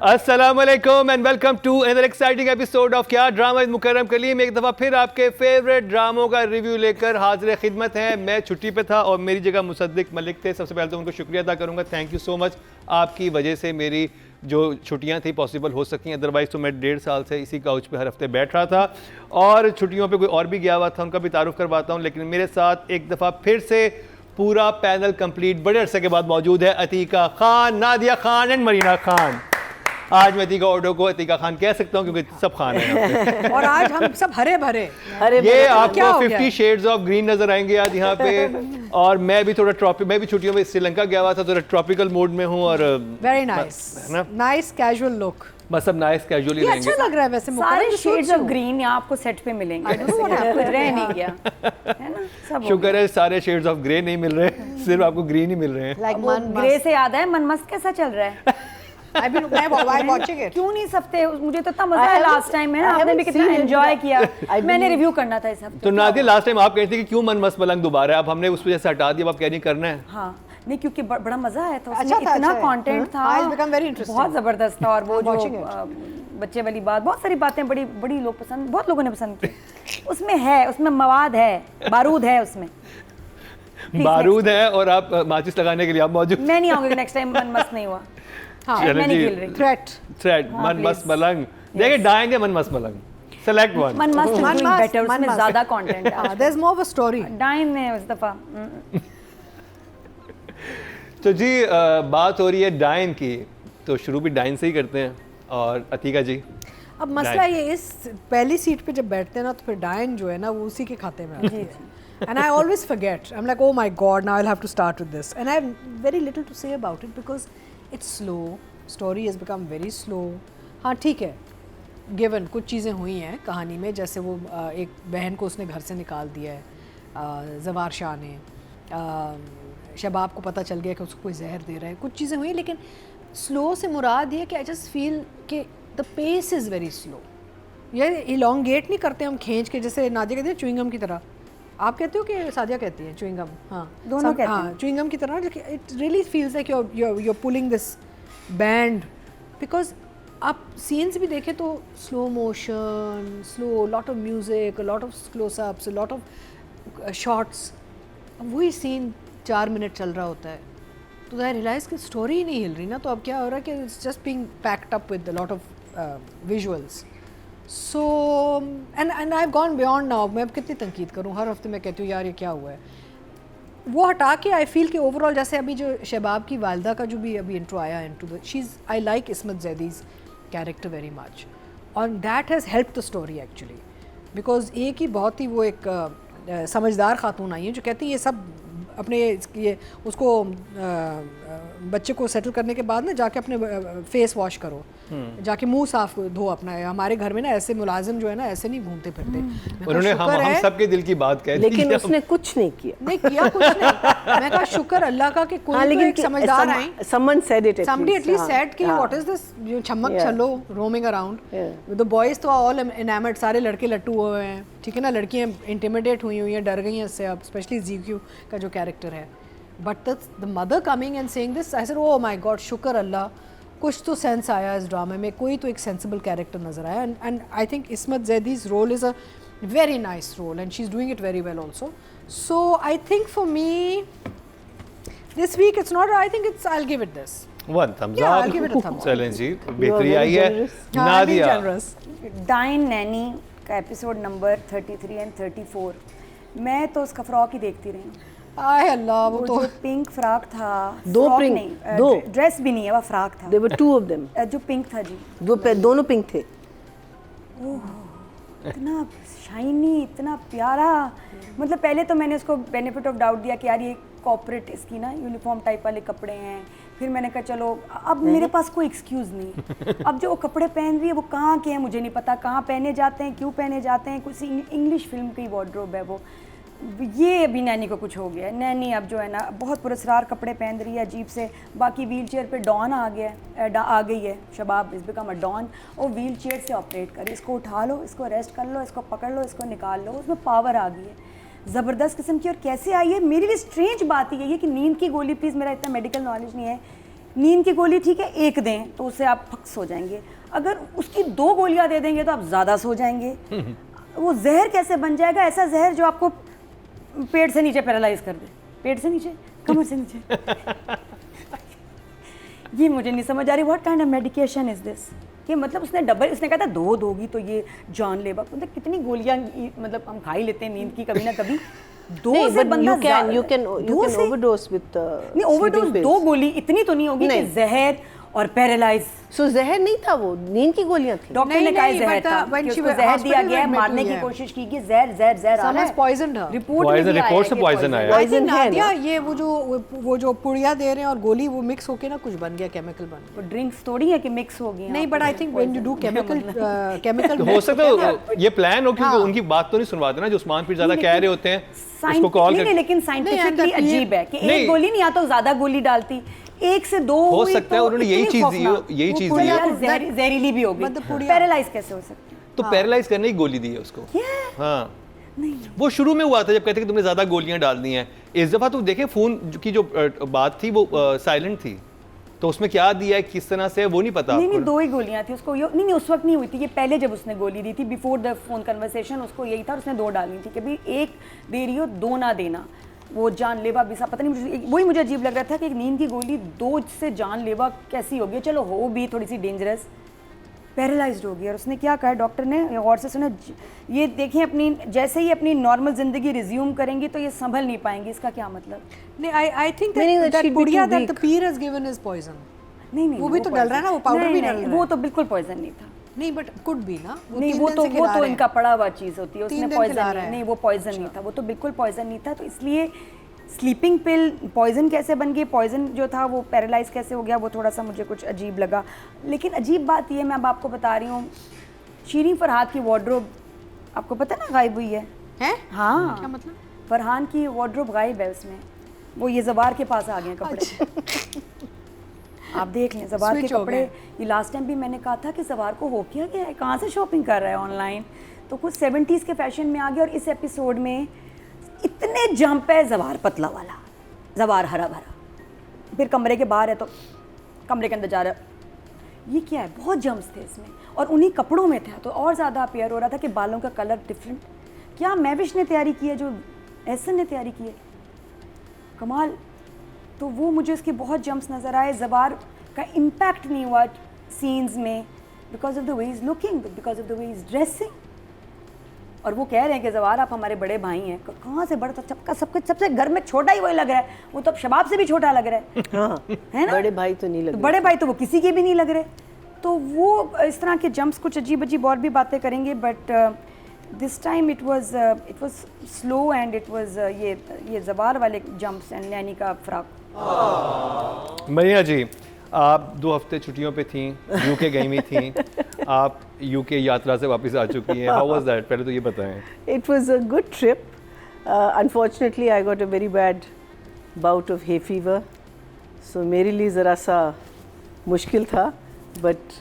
अस्सलामुअलैकुम and welcome to another exciting episode of Kya drama with Mukarram Kaleem. एक दफ़ा फिर आपके फेवरेट ड्रामों का रिव्यू लेकर हाजिर खिदमत है। मैं छुट्टी पे था और मेरी जगह मुसद्दिक मलिक थे। सबसे पहले तो उनको शुक्रिया अदा करूँगा, थैंक यू सो मच। आपकी वजह से मेरी जो छुट्टियां थी पॉसिबल हो सकी, अदरवाइज़ तो मैं 1.5 साल से इसी काउच पे हर हफ्ते बैठ रहा था और छुट्टियों पे कोई और भी गया हुआ था, उनका भी तारुफ करवाता हूँ। लेकिन मेरे साथ एक दफ़ा फिर से पूरा पैनल कंप्लीट बड़े अरसे के बाद मौजूद है। अतीका खान, नादिया खान एंड मरीना खान। आज मैं अतीका ऑडो को अतीका खान कह सकता हूँ क्योंकि सब खान है और आज हम सब हरे भरे ये आपको 50 शेड्स ऑफ ग्रीन नजर आएंगे आज यहाँ पे। और मैं भी थोड़ा मैं भी छुट्टियों में श्रीलंका गया हुआ था, थोड़ा ट्रॉपिकल मोड में हूँ और वेरी नाइस कैजुअल लुक। बस सब नाइस कैजुअली रहेंगे। अच्छा लग रहा है वैसे। सारे शेड्स ऑफ ग्रीन यहाँ आपको सेट पे मिलेंगे। रह नहीं गया है ना, सब शुक्र है सारे शेड्स ऑफ ग्रे नहीं मिल रहे, सिर्फ आपको ग्रीन ही मिल रहे हैं। ग्रे से याद है मनमस्त कैसा चल रहा है? क्यों नहीं सकते? मुझे तो इतना मजा आया लास्ट टाइम है ना, आपने भी कितना एंजॉय किया। मैंने रिव्यू करना था इस हफ्ते। तो नादिया लास्ट टाइम आप कहती थी कि क्यों मन मस्त मलंग दोबारा है, अब हमने उस वजह से हटा दिया, अब क्या नहीं करना है। हाँ नहीं, क्योंकि बड़ा मजा आया था, अच्छा था, इतना अच्छा कंटेंट था, बहुत जबरदस्त था। और वो जो बच्चे वाली बात, बहुत सारी बातें बड़ी लोग पसंद, बहुत लोगों ने पसंद की। उसमें है, उसमें मवाद है, बारूद है उसमें, बारूद है। और आप माचिस लगाने के लिए आप मौजूद। मैं नहीं आऊंगी नेक्स्ट टाइम मन मस्त नहीं हुआ। हाँ, मैं नहीं खेल रही। थ्रेट मन मस्त मलंग देखिए, डायेंगे Mann Mast Malang. Select one. Mann Mast is doing better, उसमें ज्यादा कंटेंट है। There is more of a story. Dayan ने उस दफा तो जी बात हो रही है डाइन की, तो शुरू भी डाइन से ही करते हैं। और अतीका जी, अब मसला ये, इस पहली सीट पे जब बैठते हैं ना तो फिर डाइन जो है ना वो उसी के खाते में आती है। And I always forget. I'm like, oh my God, now I'll have to start with this. And I have very little to say about it because it's slow. Story has become very slow. हाँ ठीक है, given कुछ चीज़ें हुई हैं कहानी में, जैसे वो एक बहन को उसने घर से निकाल दिया है ज़वार शाह ने, शबाब को पता चल गया कि उसको कोई जहर दे रहा है, कुछ चीज़ें हुई। लेकिन स्लो से मुराद ये कि आई जस्ट फील कि the pace is very slow. ये इलोंगेट नहीं करते हम खींच के, जैसे नादिया कहती है च्युइंगम की तरह। आप कहते हो कि सादिया कहती है च्युइंगम? हाँ दोनों कहते हैं। हाँ च्युइंगम की तरह। It really feels like you're pulling this band because आप सीन्स भी देखें तो slow motion, slow, lot of music, lot of close ups, lot of shots. वही सीन 4 मिनट चल रहा होता है तो आई रियलाइज कि स्टोरी ही नहीं हिल रही ना। तो अब क्या हो रहा है कि it's just being packed up with lot of visuals. So and I have gone beyond now. मैं अब कितनी तनकीद करूँ, हर हफ्ते मैं कहती हूँ यार ये क्या हुआ है। वो हटा के आई फील कि ओवरऑल, जैसे अभी जो शबाब की वालदा का जो भी अभी इंट्रो आया into the, she is, I like Ismat Zaidi's character very much और that has help the story actually. Because एक ही बहुत ही वो एक समझदार खातून आई है जो कहती है ये सब अपने ये उसको बच्चे को सेटल करने के बाद ना जाके अपने फेस वॉश करो, जाके मुंह साफ धो अपना। हमारे घर में ना ऐसे मुलाजिम जो है ना ऐसे नहीं घूमते फिरते। उन्होंने हम सबके दिल की बात कह दी, लेकिन उसने कुछ नहीं किया। नहीं किया कुछ नहीं। मैं कहा शुक्र अल्लाह का कि कोई तो एक समझदार आई। Someone said it. Somebody at least said कि what is this you छमक छलो roaming around. The boys तो all enamored, सारे लड़के लट्टू हुए हैं, ठीक है ना। लड़कियां इंटिमिडेट हुई हैं, डर गई हैं इससे अब, स्पेशली जीक्यू का जो कैरेक्टर है। But the mother coming and saying this, I said oh my God, शुक्र अल्लाह कुछ तो सेंस आया इस ड्रामे में, कोई तो एक सेंसिबल कैरेक्टर नज़र आया। And I think Ismat Zaidi's role is a very nice role and she is doing it very well also. So I think for me this week it's not, I think it's, I will give it this one thumbs Yeah, up. I'll give it a thumbs up. चलें जी, बेहतरी आई है। Nadia, dine Naini का episode number 33 and 34, मैं तो उसका frock ही देखती रही हूँ। आय अल्लाह, वो तो जो पिंक फ्रॉक था, दो फ्रॉक पिंक, नहीं, दो ड्रेस भी नहीं है, वो फ्रॉक था। There were two of them. जो पिंक था जी, दोनों पिंक थे। इतना शाइनी, इतना प्यारा। मतलब पहले तो मैंने उसको बेनिफिट ऑफ डाउट दिया कि यार ये कॉर्पोरेट इसकी ना यूनिफॉर्म टाइप वाले कपड़े हैं। फिर मैंने कहा चलो, अब मेरे पास कोई एक्सक्यूज़ नहीं। अब जो वो कपड़े पहन रही है वो कहाँ के हैं मुझे नहीं पता, कहाँ पहने जाते हैं, क्यों पहने जाते हैं, कुछ इंग्लिश फिल्म की वार्डरोब है वो। ये अभी नैनी को कुछ हो गया है। नैनी अब जो है ना बहुत पुरस्कार कपड़े पहन रही है अजीब से। बाकी व्हील चेयर पर डॉन आ गई है, शबाब इज़ बिकम अ डॉन। और व्हील चेयर से ऑपरेट करे, इसको उठा लो, इसको रेस्ट कर लो, इसको पकड़ लो, इसको निकाल लो, उसमें पावर आ गई है ज़बरदस्त किस्म की। और कैसे आई है, मेरी भी स्ट्रेंज बात ही है कि नींद की गोली, प्लीज़ मेरा इतना मेडिकल नॉलेज नहीं है, नींद की गोली ठीक है एक दें तो उससे आप फक्स हो जाएंगे, अगर उसकी 2 गोलियां दे देंगे तो आप ज़्यादा सो जाएंगे। वो जहर कैसे बन जाएगा, ऐसा जहर जो आपको पेट से नीचे पैरालाइज कर दे, पेट से नीचे, कमर से नीचे। ये मुझे नहीं समझ आ रही, what kind of medication is this. कि मतलब उसने डबल, उसने कहा था 2 दोगी तो ये जानलेवा, मतलब कितनी गोलियां मतलब हम खा ही लेते हैं नींद की कभी ना कभी। 2 नहीं, से but बंदा you can overdose with नहीं, ओवरडोज sleeping 2 pills. गोली इतनी तो नहीं होगी कि नहीं। जहर और पैरालाइज। So जहर नहीं था, वो नींद की गोलियां थी। डॉक्टर ने नहीं, कहा नहीं, जहर but, था when कि she उसको was जहर दिया hospital गया है, admit मारने हुई की है। कोशिश की कि जहर जहर जहर आ रहा Someone's है। poisoned her. रिपोर्ट में भी आया रिपोर्ट है से कि poison आया है। I think Poison है नादिया ना। ये वो जो पुड़िया दे रहे हैं और गोली वो मिक्स होके ना कुछ बन गया, केमिकल बन गया। वो ड्रिंक्स थोड़ी है कि मिक्स हो गई। नहीं, but I think when you do chemical तो हो सकता है ये प्लान हो, क्योंकि उनकी बात तो नहीं सुनवाते ना जो उस्मान पीर ज़्यादा कह रहे होते हैं, उसको कॉल नहीं, कर। लेकिन साइंटिफिकली नहीं, अजीब है कि नहीं। एक गोली नहीं आता तो ज्यादा गोली डालती, 1 से 2 हो हुई सकता है तो उन्होंने यही इतनी चीज दी हो, खौफनाक। यही वो चीज दी पुड़िया हो। जहरीली भी होगी, मतलब पुड़िया- पैरालाइज कैसे हो सकती है? तो पैरालाइज करने की गोली दी है उसको। हाँ, वो शुरू में हुआ था जब कहते कि तुमने ज्यादा गोलियां डाल दी हैं। इस दफा तो देखें फोन की जो बात थी वो साइलेंट थी, तो उसमें क्या दिया है किस तरह से वो नहीं पता नहीं, आपको। 2 ही गोलियां थी उसको। नहीं, उस वक्त नहीं हुई थी, ये पहले जब उसने गोली दी थी, बिफोर द फोन कन्वर्सेशन, उसको यही था, उसने 2 डाली थी कि भाई 1 दे रही हो, 2 ना देना। वो जानलेवा भी सा पता नहीं, मुझे वही मुझे अजीब लग रहा था कि एक नींद की गोली 2 से जानलेवा कैसी होगी। चलो हो भी थोड़ी सी डेंजरस, पैरालाइज्ड हो गई। और उसने क्या कहा डॉक्टर ने, गौर से सुने, ये देखें अपनी जैसे ही अपनी नॉर्मल जिंदगी रिज्यूम करेंगी तो ये संभल नहीं पाएंगी। इसका क्या मतलब? नहीं, I think Meaning that that she'd be पुड़िया too that the weak. Pir has given is poison. नहीं, वो भी तो डल रहा है ना, वो पाउडर भी डल रहा है। वो तो बिल्कुल पॉइजन नहीं था। नहीं, बट कुड बी ना, नहीं, 3 वो दिन तो से खिला रहे हैं। इनका पड़ा हुआ चीज़ होती है, 3 उसने दिन खिला पॉइजन रहा है। नहीं, वो पॉइजन नहीं था, वो तो बिल्कुल पॉइजन नहीं था। तो इसलिए स्लीपिंग पिल पॉइजन कैसे बन गई, पॉइजन जो था वो पैरालाइज कैसे हो गया, वो थोड़ा सा मुझे कुछ अजीब लगा। लेकिन अजीब बात ये, मैं अब आपको बता रही हूँ, शीरीन फरहाद की वार्डरोब आपको पता है ना गायब हुई है। हैं? हाँ, क्या मतलब? फरहान की वार्डरोब गायब है उसमें, वो ये जवार के पास आ गए हैं कपड़े। आप देख लें जवार के Switch हो कपड़े। गए। ये लास्ट टाइम भी मैंने कहा था कि जवार को हो क्या गया है, कहाँ से शॉपिंग कर रहा है ऑनलाइन, तो कुछ 70s के फैशन में आ गया। और इस एपिसोड में इतने जंप है, जवार पतला वाला, जवार हरा भरा, फिर कमरे के बाहर है तो कमरे के अंदर जा रहा है, ये क्या है, बहुत जंप्स थे इसमें। और उन्हीं कपड़ों में था तो और ज़्यादा अपेयर हो रहा था कि बालों का कलर डिफरेंट। क्या महविश ने तैयारी की है, जो एहसन ने तैयारी की है, कमाल। तो वो मुझे उसके बहुत जंप्स नज़र आए। जवार का इम्पैक्ट नहीं हुआ सीन्स में because of the way is looking, because of the way is dressing. और वो कह रहे हैं कि जवार आप हमारे बड़े भाई हैं, कहाँ से बड़ा, सबका सबसे घर में छोटा ही वही लग रहा है, वो तो अब शबाब से भी छोटा लग रहा है। हाँ, है ना? बड़े भाई तो नहीं तो लगे। बड़े भाई तो वो किसी के भी नहीं लग रहे। तो वो इस तरह के जंप्स कुछ अजीब अजीब और भी बातें करेंगे, but this time it was slow and it was ये जवार वाले जंप्स एंड नैनी का फ्रॉक। मरिया जी, आप 2 हफ्ते छुट्टियों पे थी, यूके गई हुई थी, आप यूके यात्रा से वापस आ चुकी हैं। हाउ वाज दैट, पहले तो ये बताएं। It was a good trip. Unfortunately, I got a very bad bout of hay fever. So मेरे लिए ज़रा सा मुश्किल था, बट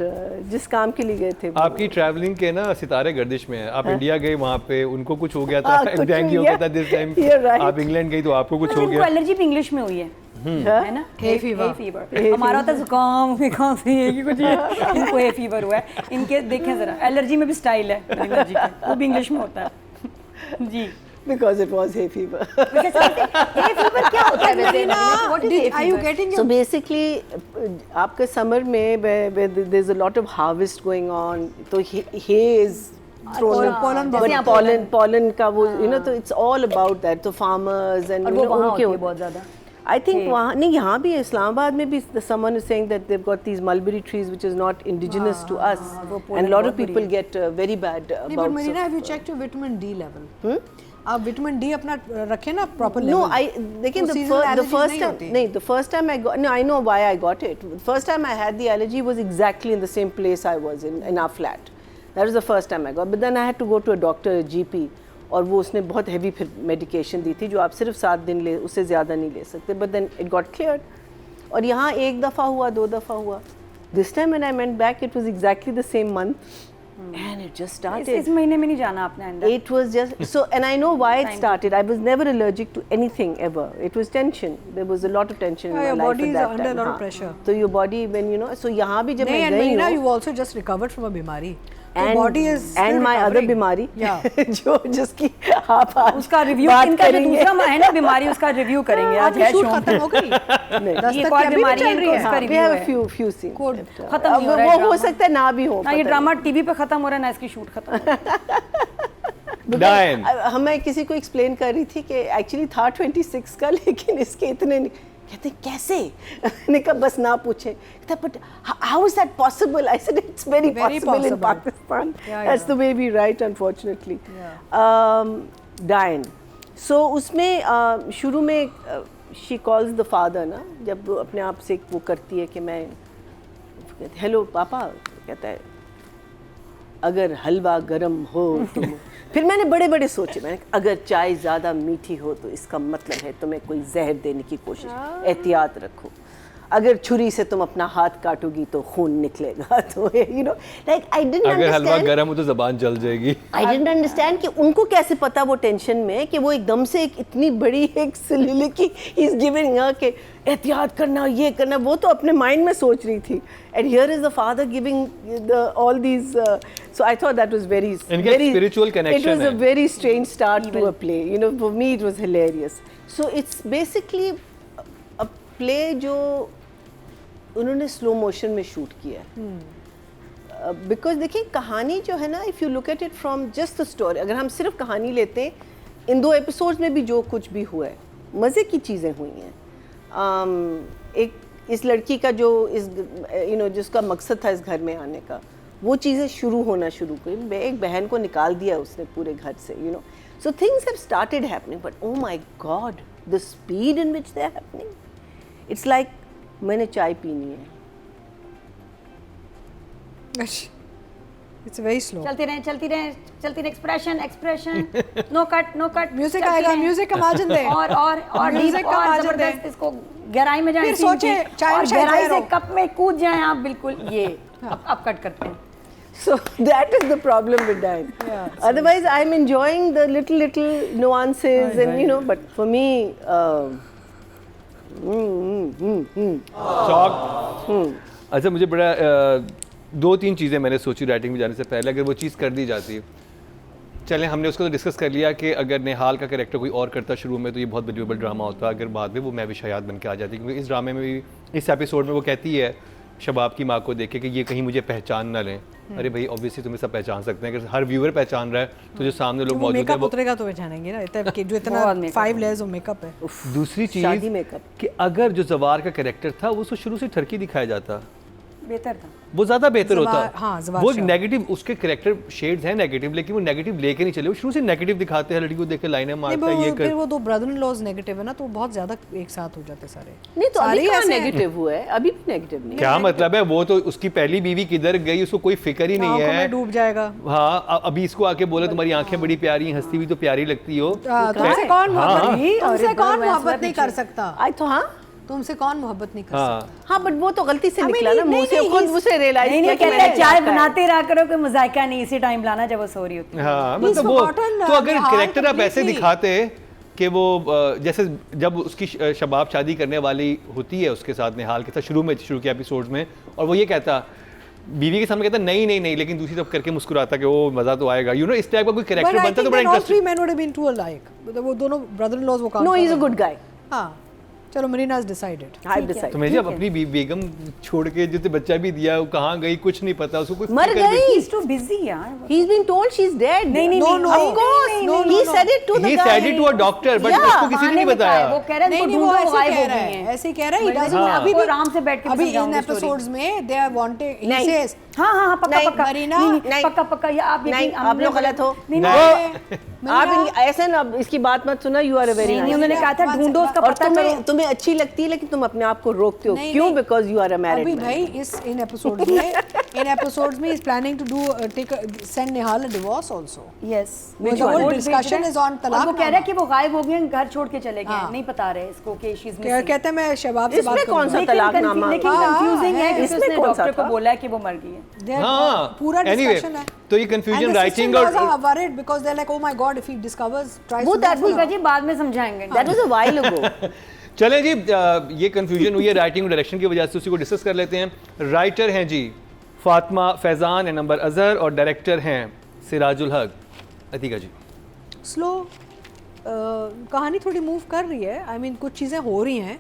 जिस काम के लिए गए थे वो- आपकी ट्रैवलिंग के ना सितारे गर्दिश में है। आप इंडिया गए, वहाँ पे उनको कुछ हो गया था, कुछ डेंगू हो हो गया गया। था दिस टाइम। You're right. आप इंग्लैंड गई तो आपको कुछ हो इनको गया। एलर्जी भी इंग्लिश में हुई है, हाँ? है ना? Hay fever. Hay fever. हमारा होता है जुकाम, खांसी है कि कुछ है। इनको hay fever हुआ है। इनके देखें जरा, एलर्जी में भी स्टाइल है एलर्जी का, वो भी इंग्लिश में होता है। जी। Because it was hay fever. hay fever क्या होता है वैसे? What is hay Are you fever? getting So your basically, आपके समर में where there's a lot of harvest going on, तो hay is thrown up. pollen जैसे यहाँ But pollen का वो, you know, तो it's all about that. तो farmers and और you वो know, वहाँ उनके होती है बहुत ज़्यादा। I think वहाँ नहीं, यहाँ भी इस्लामाबाद में भी someone is saying that they've got these mulberry trees which is not indigenous to us, वो and a lot of बहुत बुरी people get very bad नहीं, but bouts Marina, have you of, checked your vitamin D level? आप vitamin D अपना रखें ना proper No, level. लेकिन तो the seasonal allergies first नहीं time, होती। नहीं, the first time I got, no, I know why I got it. The first time I had the allergy was exactly in the same place I was in our flat. That was the first time I got. But then I had to go to a doctor, a GP, और वो उसने बहुत heavy फिर medication दी थी जो आप सिर्फ 7 दिन ले, उससे ज़्यादा नहीं ले सकते. But then it got cleared. और यहाँ 1 दफ़ा हुआ, 2 दफ़ा हुआ. This time when I went back, it was exactly the same month. and it just इस started. महीने में नहीं जाना आपने अंदर. It was just so, and I know why it started. I was never allergic to anything ever. It was tension. There was a lot of tension in Yeah, my your life body at is that under a time. lot of हाँ. pressure. So your body, when you know, so यहाँ भी जब नहीं, मैं and गई Marina, हूँ, you also just recovered from a बीमारी. and Your body is still and my other recovering. बीमारी, Yeah. जो जिसकी आप आज उसका रिव्यू बात इनका जो करेंगे. दूसरा है ना बीमारी उसका रिव्यू करेंगे आज आपकी है शूट शो खत्म हो गई. नहीं. दस्तक ये की कौन अभी भी बीमारी चल है रही इनको? है. उसका हाँ, we review have a है. few scenes. Good. but, खत्म नहीं हो रहा है वो हो drama. सकता है ना भी हो. ना ये पता ड्रामा टीवी पे खत्म हो रहा है ना इसकी शूट खत्म हो रहा है. डायन हम मैं किसी को एक्सप्लेन कर रही थी कि एक्चुअली था 26 का लेकिन इसके इतने नहीं. कहते कैसे मैंने कहा बस ना पूछे. कहता but how is that possible. I said it's very Very possible in possible. Pakistan. Yeah, that's yeah. The way we write unfortunately. Dayan so उसमें शुरू में शी कॉल्स द फादर ना जब वो अपने आप से वो करती है कि मैं हेलो पापा. कहता है अगर हलवा गरम हो तो फिर मैंने बड़े बड़े सोचे. मैंने कहा, अगर चाय ज़्यादा मीठी हो तो इसका मतलब है तुम्हें कोई जहर देने की कोशिश. एहतियात रखो. अगर छुरी से तुम अपना हाथ काटोगी तो खून निकलेगा. तो you know like I didn't अगर हलवा अंडरस्टैंड. गर्म हो तो जबान जल जाएगी. आई डिडंट अंडरस्टैंड कि उनको कैसे पता वो टेंशन में कि वो एकदम से एक इतनी बड़ी एक soliloquy इज गिविंग हर कि एहतियात करना ये करना. वो तो अपने माइंड में सोच रही थी. And here is the father giving all these. So I thought that was very इनका एक spiritual connection it was a है. Very strange start to a play. You know for me it was hilarious. So it's basically a play जो उन्होंने slow motion में shoot किया है. Because देखिए कहानी जो है ना if you look at it from just the story. अगर हम सिर्फ कहानी लेते हैं इन 2 एपिसोड्स में भी जो कुछ भी हुआ है मज़े की चीज़ें हुई हैं. एक इस लड़की का जो इस यू नो जिसका मकसद था इस घर में आने का वो चीज़ें शुरू होना शुरू हुई. एक बहन को निकाल दिया उसने पूरे घर से. You know so things have started happening but oh my god the speed in which they are happening. It's like मैंने चाय पीनी है. It's very slow. चलती रहे एक्सप्रेशन नो कट म्यूजिक आएगा, म्यूजिक का मार्जिन दे. और Music डीप का और मार्जिन जबरदस्त दे. इसको गहराई में जाए फिर scene सोचे, की, चाय और में शायद गहराई जहर से हो. कप में कूद जाए आप बिल्कुल. ये अब कट करते हैं. So that is the problem with Diane. Yeah, Otherwise, I'm enjoying the little nuances and you know. But for me, shock. अच्छा मुझे बड़ा 2-3 चीज़ें मैंने सोची राइटिंग में जाने से पहले. अगर वो चीज़ कर दी जाती. चलें हमने उसको तो डिस्कस कर लिया कि अगर नेहाल का कैरेक्टर कोई और करता शुरू में तो ये बहुत बिलीवेबल ड्रामा होता. अगर बाद में वो मैं भी शायद बन के आ जाती. क्योंकि इस ड्रामे में भी इस एपिसोड में वो कहती है शबाब की माँ को देख के कि ये कहीं मुझे पहचान ना लें. अरे भाई ऑब्वियसली तुम्हें सब पहचान सकते हैं. अगर हर व्यूअर पहचान रहा है तो जो सामने लोग वो मौजूद है मेकअप वो. उतरेगा तो पहचानेंगे ना. इतना कि जो इतना बहुत makeup 5 layers of makeup है. दूसरी शादी चीज़ मेकअप. कि अगर जो जवार का कैरेक्टर था वो उसको शुरू से ठरकी दिखाया जाता बेहतर था. वो ज़्यादा बेहतर जवार- होता. हाँ, जवार वो शाह. नेगेटिव उसके कैरेक्टर शेड्स हैं नेगेटिव लेकिन वो नेगेटिव लेके नहीं चले. वो शुरू से नेगेटिव दिखाते हैं. लड़की को देख के लाइनें नहीं, मारता है ये फिर कर. वो 2 ब्रदर इन लॉज नेगेटिव है ना तो बहुत ज्यादा एक साथ हो जाते सारे. नहीं तो सारे अभी कहाँ ऐसे हैं. नेगेटिव हुआ है. अभी भी नेगेटिव नहीं. क्या मतलब है. वो तो उसकी पहली बीवी किधर गई उसको कोई फिक्र ही नहीं आंखों है. में डूब जाएगा. हाँ अभी इसको आके बोला तुम्हारी आंखें बड़ी प्यारी हैं, हंसती भी तो प्यारी लगती हो. तुमसे कौन हाँ, मोहब्बत हाँ. नहीं तुमसे और कौन इधर मोहब्बत वैसा नहीं कर सकता. आई तो हाँ तुमसे कौन मोहब्बत नहीं कर हाँ सकता. हाँ बट वो तो गलती से हमें निकला ना नहीं- मुंह से. नहीं, खुद उसे रियलाइज नहीं किया नहीं कि कहते मैंने हैं, चाय क्या है. बनाते रहा करो कोई मजाइका नहीं इसी टाइम लाना जब वो सो रही होती है. हाँ He's मतलब वो forgotten, तो अगर निहाल कैरेक्टर आप ऐसे completely. दिखाते कि वो जैसे जब उसकी शबाब शादी करने वाली होती है उसके साथ निहाल के साथ शुरू के एपिसोड्स में और वो ये कहता बीवी के सामने कहता नहीं नहीं नहीं लेकिन दूसरी तरफ करके मुस्कुराता कि वो मजा तो आएगा. यू नो इस टाइप का कोई But कैरेक्टर I बनता think तो बड़ा then all 3 interesting. men would have been too alike. वो दोनों ब्रदर इन लॉज वो काम नो कर ही इज अ रहे गुड हैं. गाय. हाँ चलो Marina has decided. I decide. तो मैं जब अपनी बेगम छोड़ के जो बच्चा भी दिया वो कहाँ गई कुछ नहीं पता उसको कोई मर फिक्र भी- गई. He's too busy यार. He's been told she's dead. नहीं, नहीं, No, no. Of course. नहीं, नहीं, He no, said it to the He guy. said it to a doctor, but Yeah. उसको किसी ने नहीं बहाने बताया. वो कह रहे हैं नहीं इनको नहीं वो ढूंढो, ऐसे गायब कह हो रहा गई है हैं. ऐसे ही कह रहा है. हाँ. अभी वो भी आराम से बैठ के अभी इन समझाऊंगी story. एपिसोड्स में दे आर वांटेड ही नहीं. सेज हाँ हाँ हाँ पक्का नहीं, पक्का मरीना, नहीं, पक्का पक्का ये आप नहीं, आप लोग गलत हो. नहीं नहीं. आप ऐसे ना इसकी बात मत सुना. यू आर अ वेरी नहीं उन्होंने कहा था ढूंढो उसका और पता करो. तुम्हें तुम्हें अच्छी लगती है लेकिन तुम अपने आप को रोकते हो, नहीं, क्यों? नहीं। बिकॉज यू आर अ अभी मैरिड भाई इन एपिसोड्स में is planning to do send Nihal a divorce also. Yes Which one? Discussion is on तलाक वो कह रहा है नामा। कि वो गायब हो गए हैं, घर छोड़ के चले गए, हाँ। नहीं बता रहे इसको कि शी इज कहते हैं मैं शबाब से बात इसमें कौन सा करूंगा। तलाकनामा? लेकिन हाँ, कंफ्यूजिंग है है। क्योंकि इसमें उसने कौन सा डॉक्टर को था? बोला है कि वो मर गई है। हाँ, पूरा anyway, डिस्कशन है। तो ये confusion And the writing sister-in-laws और- are worried because they're like, oh my god, if he discovers, tries वो to that do will- that जी बाद में समझाएंगे। That was a while ago. चलें जी, ये कंफ्यूजन हुई है राइटिंग और डायरेक्शन की वजह से, उसी को डिस्कस कर लेते हैं। राइटर हैं जी फातिमा फैज़ान एंड नंबर अजहर, और डायरेक्टर हैं सिराजुल हक। अतीका जी, स्लो कहानी थोड़ी मूव कर रही है, आई मीन कुछ चीज़ें हो रही हैं,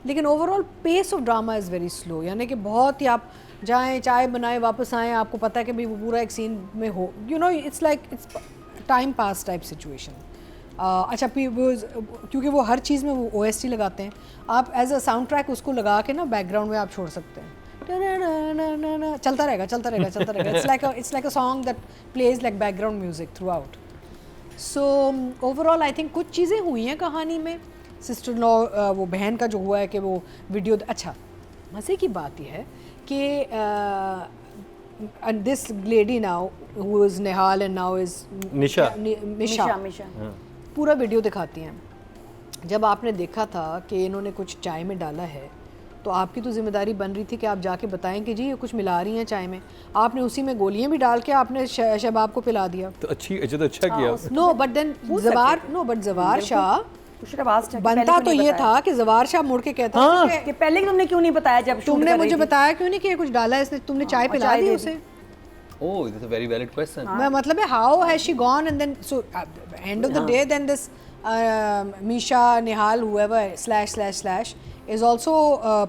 लेकिन overall pace of drama is very slow, यानी कि बहुत ही आप जाएं चाय बनाएं वापस आएं, आपको पता है कि भाई वो पूरा एक सीन में हो, you know it's like it's time pass type situation. अच्छा क्योंकि वो हर चीज़ में वो OST लगाते हैं, आप एज अ साउंड ट्रैक उसको लगा के ना बैकग्राउंड में आप छोड़ सकते हैं, चलता रहेगा चलता रहेगा चलता रहेगा। It's like a song that plays like background music through out. So overall I think कुछ चीज़ें हुई हैं कहानी में। सिस्टर लॉ वो बहन का जो हुआ है कि वो वीडियो, अच्छा मज़े की बात यह है कि this lady now who is Nihal and now is Nisha. Misha पूरा वीडियो दिखाती हैं। जब आपने देखा था कि इन्होंने कुछ चाय में डाला है, तो आपकी तो जिम्मेदारी बन रही थी कि आप जाके बताएं कि जी ये कुछ मिला रही हैं चाय में। आपने उसी में गोलियां भी डाल के आपने शबाब को पिला दिया। तो अच्छा किया। नो बट देन जवार शाह बनता तो ये था कि जवार शाह मुड़ के कहता था कि पहले तुमने क्यों नहीं बताया जब तुमने मुझे बताया क्यों नहीं कि ये कुछ डाला है इसने, तुमने चाय पिला दी उसे। Oh, this is a very valid question. मैं मतलब है how has she gone and then so end of the day then this Misha Nihal whoever / is also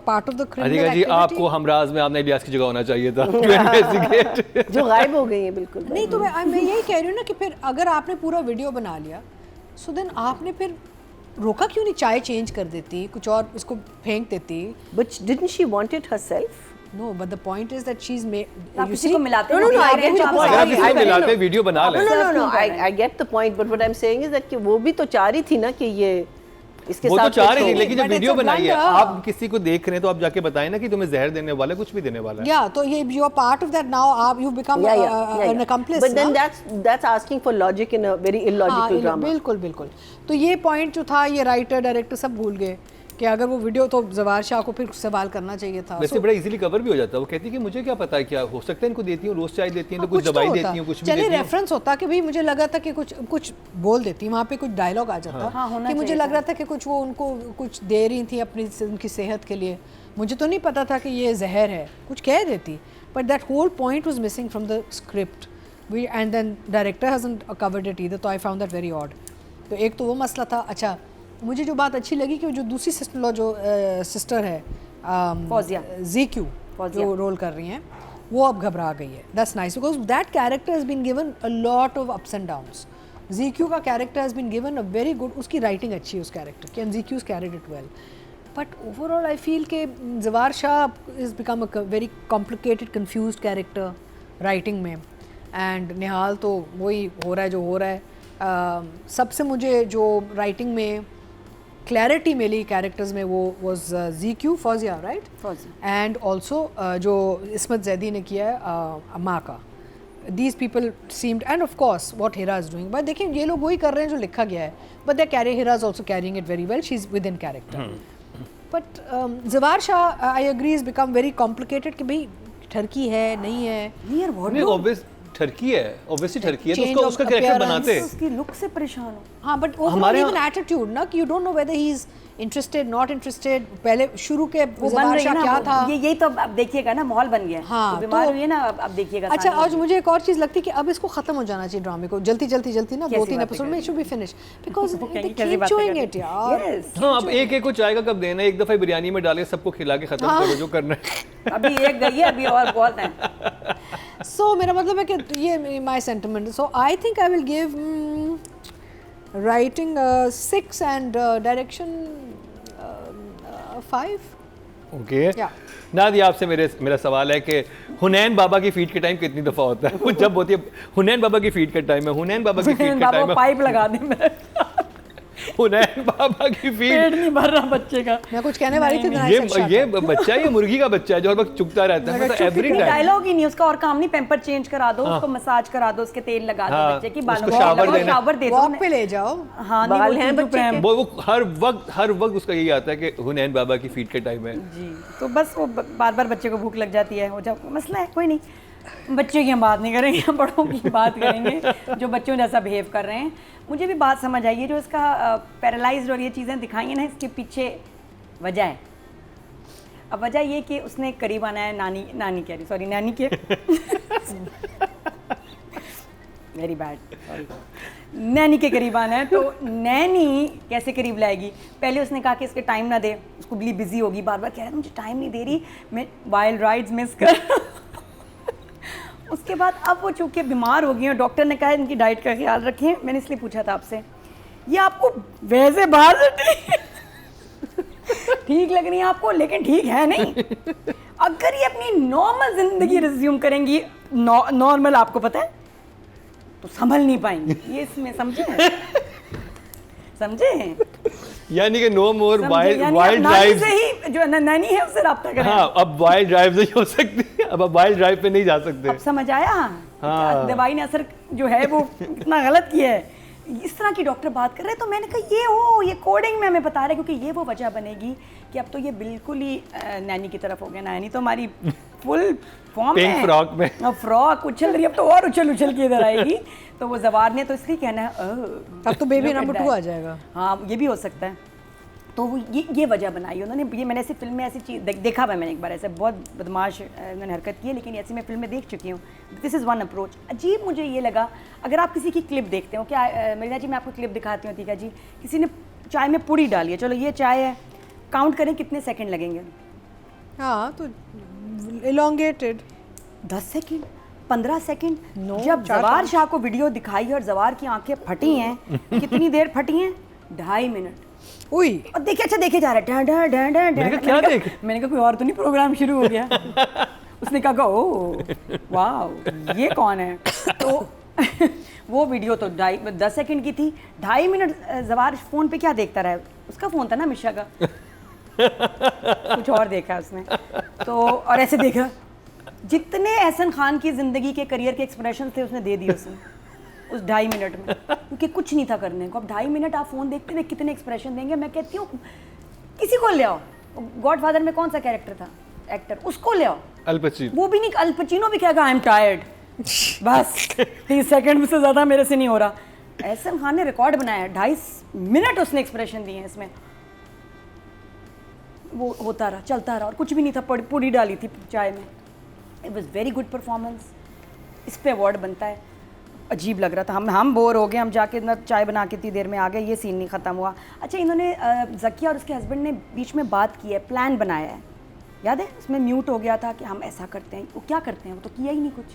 part of the criminal अधिका जी, activity. आपको हमराज में आपने इलियास की जगह होना चाहिए था to investigate। जो गायब हो गई है बिल्कुल। नहीं तो मैं यही कह रही हूँ ना कि फिर अगर आपने पूरा वीडियो बना लिया, सो देन आपने फिर रोका क्यों नहीं, चाय चेंज कर देती, कुछ और उसको फेंक देती। But didn't she want it herself? No, but the point is that she's made. आप You किसी see, को मिलाते No, no, I get your अगर आप point. किसी को मिलाते वीडियो बना लें। No, I get the point, but what I'm saying is that कि वो भी तो चाह रही थी ना कि ये इसके वो साथ तो चाह कुछ रही थी, हो। लेकिन जब But it's वीडियो a बनाई है, blunder. आप किसी को देख रहे हैं तो आप जाके बताएं ना कि तुम्हें जहर देने वाला है, कुछ भी देने वाला है। yeah, तो ये you are part of that now. आप you become an accomplice. But then ना? that's asking for logic in a very illogical हाँ, drama. बिल्कुल बिल्कुल। तो ये पॉइंट जो था, ये राइटर डायरेक्टर सब भूल गए कि अगर वो वीडियो, तो जवार शाह को फिर सवाल करना चाहिए था। वैसे बड़ा इजीली कवर भी हो जाता है। वो कहती है कि मुझे क्या पता है, क्या हो सकता है इनको देती हूँ, रोज चाय देती हैं तो कुछ दवाई देती हूँ, कुछ भी चलिए देती हूँ। रेफरेंस होता कि भाई मुझे लगा था कि कुछ बोल देती, वहाँ पे कुछ डायलॉग आ जाता कि मुझे लग रहा था कि कुछ वो उनको कुछ दे रही थी अपनी उनकी सेहत के लिए, मुझे तो नहीं पता था कि ये जहर है, कुछ कह देती। But that whole point was missing from the script and then director hasn't covered it either, तो I found that very odd. तो एक तो वो मसला था। अच्छा, मुझे जो बात अच्छी लगी कि जो दूसरी सिस्टर लॉ जो सिस्टर है फौजिया ZQ जो रोल कर रही हैं, वो अब घबरा गई है। That's nice because that character has been given a lot of ups and downs. ZQ का character has been given a very good, उसकी राइटिंग अच्छी है उस कैरेक्टर की, and ZQ's carried it well. But overall I feel के Zawar Shah is become a very complicated confused character writing में, and Nihal तो वही हो रहा है जो हो रहा है। सबसे मुझे जो राइटिंग में क्लैरिटी मिली कैरेक्टर्स में वो was ZQ Fauzia, right, and also जो इस्मत जैदी ने किया है माँ का। These people seemed, end of course what Hira is doing, but देखिए ये लोग वही कर रहे हैं जो लिखा गया है, but they carry, Hira is also carrying it very well, she is within character. But Jawar Shah I agree is become very complicated कि भाई ठरकी है नहीं है, नियर व्हाट नहीं, ऑब्वियस ठरकी है, ऑब्वियसली ठरकी है, तो Change उसका of उसका कैरेक्टर appearance. बनाते। उसकी लुक से परेशान हो। हाँ, बट हमारे इवन एटीट्यूड ना कि you don't know whether he is interested not interested. पहले शुरू के वो बन जवार रही है शाह ना, क्या था, यही तो अब देखिएगा ना, माहौल बन गया है। हाँ, वो बीमार तो- हुई है ना, अब देखिएगा। अच्छा, सानिया आज मुझे एक और चीज़ लगती है कि अब इसको खत्म हो जाना चाहिए ड्रामे को, जल्दी ना, कैसी 2-3 बातें एपिसोड कर में रही it should be finish because वो दे कैसी कैसी कीप बातें चूइंग कर इट रही यार। Yes. हाँ, अब एक को चाय का कप देना है, एक दफा बिरयानी में डाले, सबको खिला के खत्म करो जो करना है। अभी एक गई है, अभी और बहुत है। सो मेरा मतलब है कि ये my sentiment, so I think I will give writing 6 and direction 5। Okay, Yeah. Nadia, आपसे मेरा सवाल है कि हुनैन बाबा की फीड के टाइम कितनी दफ़ा होता है? वो जब होती है हुनैन बाबा की फीड का टाइम है, हुनैन बाबा की फीड का बाबा टाइम है, पाइप लगा दे मैं। हुनैन बाबा की फीड। पेट नहीं भर रहा बच्चे का। मैं कुछ कहने वाली थी, ये बच्चा है, ये मुर्गी का बच्चा है जो हर वक्त चुगता रहता है, मतलब एवरी टाइम। डायलॉग ही नहीं, उसका और काम नहीं, पैम्पर चेंज करा दो, उसको मसाज करा दो, उसके तेल लगा दो, बच्चे की बालों उसको शावर देना, शावर दे दो, वॉक पे ले जाओ। हाँ बाल हैं बच्चे के। वो हर वक्त उसका यही आता है कि हुनैन बाबा की फीड के टाइम है जी। तो बस वो बार बार बच्चे को भूख लग जाती है, हो जाए मसला है, कोई नहीं, बच्चों की हम बात नहीं करेंगे, हम बड़ों की बात करेंगे जो बच्चों जैसा बिहेव कर रहे हैं। मुझे भी बात समझ आई है, जो इसका पैरालाइज्ड और ये चीज़ें दिखाई हैं ना, इसके पीछे वजह है। अब वजह ये कि उसने करीब आना है नानी कह रही, सॉरी नैनी के वेरी बैड, सॉरी, नैनी के करीब आना है। तो नैनी कैसे करीब लाएगी? पहले उसने कहा कि इसके टाइम ना दे, उसको बिली बिजी होगी, बार बार कह रहा है मुझे टाइम नहीं दे रही, मैं वाइल्ड राइड्स मिस कर उसके बाद अब वो चूँकि बीमार हो गई हैं, डॉक्टर ने कहा इनकी डाइट का ख्याल रखें। मैंने इसलिए पूछा था आपसे, ये आपको वैसे बाहर से ठीक लग रही है आपको, लेकिन ठीक है नहीं। अगर ये अपनी नॉर्मल जिंदगी रिज्यूम करेंगी, नॉर्मल आपको पता है, तो संभल नहीं पाएंगी। ये इसमें समझे? यानी कि नो मोर वाइल्ड नानी ड्राइव से ही जो नैनी है उससे रब्ता करें। हाँ, अब वाइल्ड ड्राइव से ही हो सकती है, अब वाइल्ड ड्राइव पे नहीं जा सकते। अब समझ आया? हाँ। दवाई ने असर जो है वो कितना गलत किया है। इस तरह की डॉक्टर बात कर रहे हैं, तो मैंने कहा ये कोडिंग में हमें बता रहे हैं, क्योंकि ये वो वजह बनेगी कि अब तो ये बिल्कुल ही नैनी की तरफ हो गया। नैनी तो हमारी फुल फॉर्म पिंक है, फ्रॉक में, अब फ्रॉक उछल रही है, अब तो और उछल के इधर आएगी। तो वो जवार ने तो इसलिए कहना है अब तो बेबी नंबर 2 आ जाएगा। हाँ, ये भी हो सकता है। तो ये वजह बनाई उन्होंने। ये मैंने ऐसी फिल्म में ऐसी चीज़ देखा हुआ है, मैंने एक बार ऐसे बहुत बदमाश उन्होंने हरकत की है, लेकिन ऐसी मैं फिल्म में देख चुकी हूँ। This is one approach. अजीब मुझे ये लगा, अगर आप किसी की क्लिप देखते हो, क्या मरीना जी मैं आपको क्लिप दिखाती हूँ, ठीक है जी, किसी ने चाय में पुड़ी डाली है, चलो ये चाय है, काउंट करें कितने सेकेंड लगेंगे? हाँ, तो इलोंगेटेड 10 सेकेंड, 15 सेकेंड। No, जब 4 जवार शाह को वीडियो दिखाई और जवार की आंखें फटी हैं, कितनी देर फटी हैं? 2.5 मिनट। उई, और देखे अच्छा देखे जा रहा है, मैंने कहा कोई और तो नहीं प्रोग्राम शुरू हो गया। उसने कहा ओ वाह ये कौन है? तो वो वीडियो तो 10 सेकंड की थी। 2.5 मिनट जवार फोन पे क्या देखता रहा? उसका फोन था ना मिशा का, कुछ और देखा उसने तो, और ऐसे देखा जितने एहसन खान की जिंदगी के करियर के एक्सप्रेशन थे उसने दे दिए उसने उस 2.5 मिनट में, क्योंकि कुछ नहीं था करने को। अब 2.5 मिनट आप फोन देखते हुए कितने एक्सप्रेशन देंगे? मैं कहती हूँ किसी को ले आओ, गॉडफादर में कौन सा कैरेक्टर था एक्टर, उसको ले आओ, अल पचिनो, वो भी नहीं, अल पचिनो भी कहेगा आई एम टायर्ड, बस 30 सेकंड से ज़्यादा मेरे से नहीं हो रहा। एहसन खान ने रिकॉर्ड बनाया, 2.5 मिनट उसने एक्सप्रेशन दिए इसमें, वो होता रहा, चलता रहा, और कुछ भी नहीं था, पूरी डाली थी चाय में। It was very good performance, इस पे अवार्ड बनता है। अजीब लग रहा था, हम बोर हो गए, हम जाके ना चाय बना के इतनी देर में आ गए, ये सीन नहीं ख़त्म हुआ। अच्छा, इन्होंने ज़किया और उसके हस्बैंड ने बीच में बात की है, प्लान बनाया है, याद है? उसमें म्यूट हो गया था कि हम ऐसा करते हैं, वो क्या करते हैं? वो तो किया ही नहीं कुछ।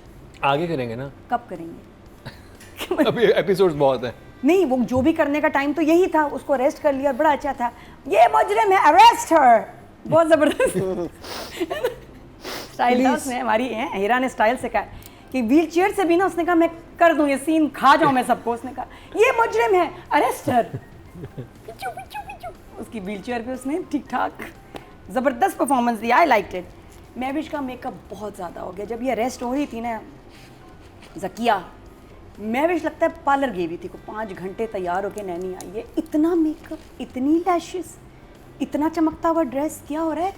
आगे करेंगे ना, कब करेंगे? अभी एपिसोड्स बहुत हैं। नहीं, वो जो भी करने का टाइम तो यही था, उसको अरेस्ट कर लिया, बड़ा अच्छा था, ये मुजरिम है, अरेस्ट हर, बहुत ज़बरदस्त स्टाइल था उसने, हमारी हीरा ने स्टाइल से कहा कि व्हील चेयर से भी ना, उसने कहा मैं कर दूँ ये सीन, खा जाऊँ मैं सबको। उसने कहा ये मुजरिम है, अरेस्ट हर, पिचू पिचू पिचू, उसकी व्हील चेयर पे उसने ठीक ठाक ज़बरदस्त परफॉर्मेंस दी, आई लाइक इट। महविश का मेकअप बहुत ज़्यादा हो गया, जब ये अरेस्ट हो रही थी ना ज़किया, महविश लगता है पार्लर गई हुई थी, को 5 घंटे तैयार होकर नैनी आई है, इतना मेकअप, इतनी लैशेस, इतना चमकता हुआ ड्रेस, क्या हो रहा है?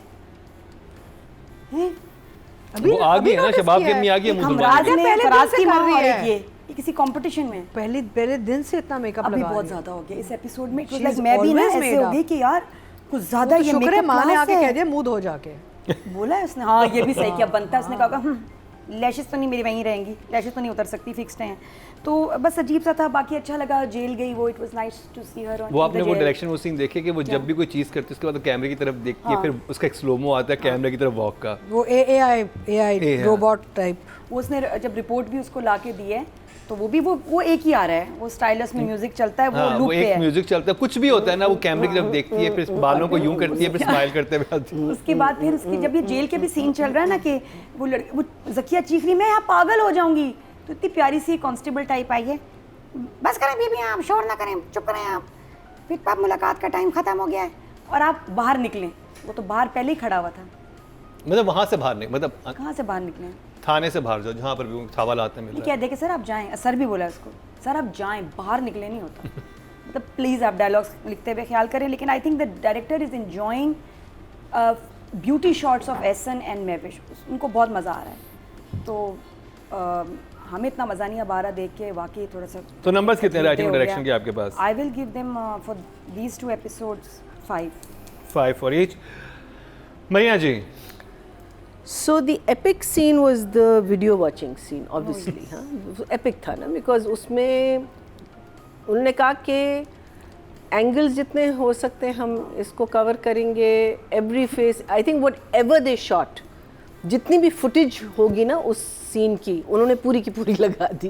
वो आ गई है ना, शबाब की अपनी आ गई है, मुंह हमराज पहले ने, दिन फराज से की कर माँ रही और है। एक ये किसी कंपटीशन में पहले दिन से इतना मेकअप अभी लगा बहुत रही है। ज्यादा हो गया इस एपिसोड में। She लाइक is मैं भी ना always ऐसे made हो गई up. कि यार कुछ ज्यादा तो ये शुक्र है मेकअप माँ ने आके कह है। दिया मुंह धो जाके। बोला है उसने, हाँ ये भी सही किया, बनता है। उसने कहा लैशेस तो नहीं मेरी वहीं रहेंगी, लैशेस तो नहीं उतर सकती, फिक्स्ड हैं। तो बस अजीब सा था, बाकी अच्छा लगा। जेल गई वो, it was nice to see her on. वो आपने वो डायरेक्शन, वो सीन देखे कि वो जब भी कोई चीज़ करती है उसके बाद वो कैमरे की तरफ देखती है, फिर उसका एक स्लोमो आता है कैमरे की तरफ वॉक का, वो AI रोबोट टाइप। वो उसने जब रिपोर्ट भी उसको ला के दी है, तो वो भी वो एक ही आ रहा है, वो स्टाइलस में म्यूजिक चलता है, वो लूप पे एक है। म्यूजिक चलता है, कुछ भी होता है ना, वो कैमरे की तरफ देखती है, फिर बालों को यूं करती है, फिर स्माइल करते हुए आती है। उसके बाद फिर उसकी जब ये जेल के भी सीन चल रहा है ना, कि वो ज़किया चीख रही मैं यहाँ पागल हो जाऊंगी, तो इतनी प्यारी सी कांस्टेबल टाइप आई है, बस करें बीबी आप, शोर ना करें, चुप करें आप। फिर पाप मुलाकात का टाइम ख़त्म हो गया है और आप बाहर निकलें, वो तो बाहर पहले ही खड़ा हुआ था। मतलब वहाँ से बाहर नहीं, मतलब कहाँ से बाहर निकले? थाने से बाहर जाओ जहाँ पर भी सवाल आते हैं मिल ये रहा क्या देखे सर आप जाएं, सर भी बोला उसको, सर आप जाएं, बाहर निकले नहीं होता। मतलब प्लीज़ आप डायलॉग्स लिखते हुए ख्याल करें, लेकिन I think the director is enjoying beauty shots of Ahsan and Mahwish, उनको बहुत मज़ा आ रहा है। तो हमें इतना मज़ा नहीं अब आ रहा देख के, वाकई थोड़ा सा। तो numbers कितने writing और हो direction गया। के आपके पास? I will give them for these 2 episodes 5. 5 for each. मैया जी, So the epic scene was the video watching scene, obviously. हाँ, epic था ना, because उसमें उन्होंने कहा कि एंगल्स जितने हो सकते हैं हम इसको कवर करेंगे, every face, I think what ever they shot, जितनी भी फुटेज होगी ना उस सीन की, उन्होंने पूरी की पूरी लगा दी।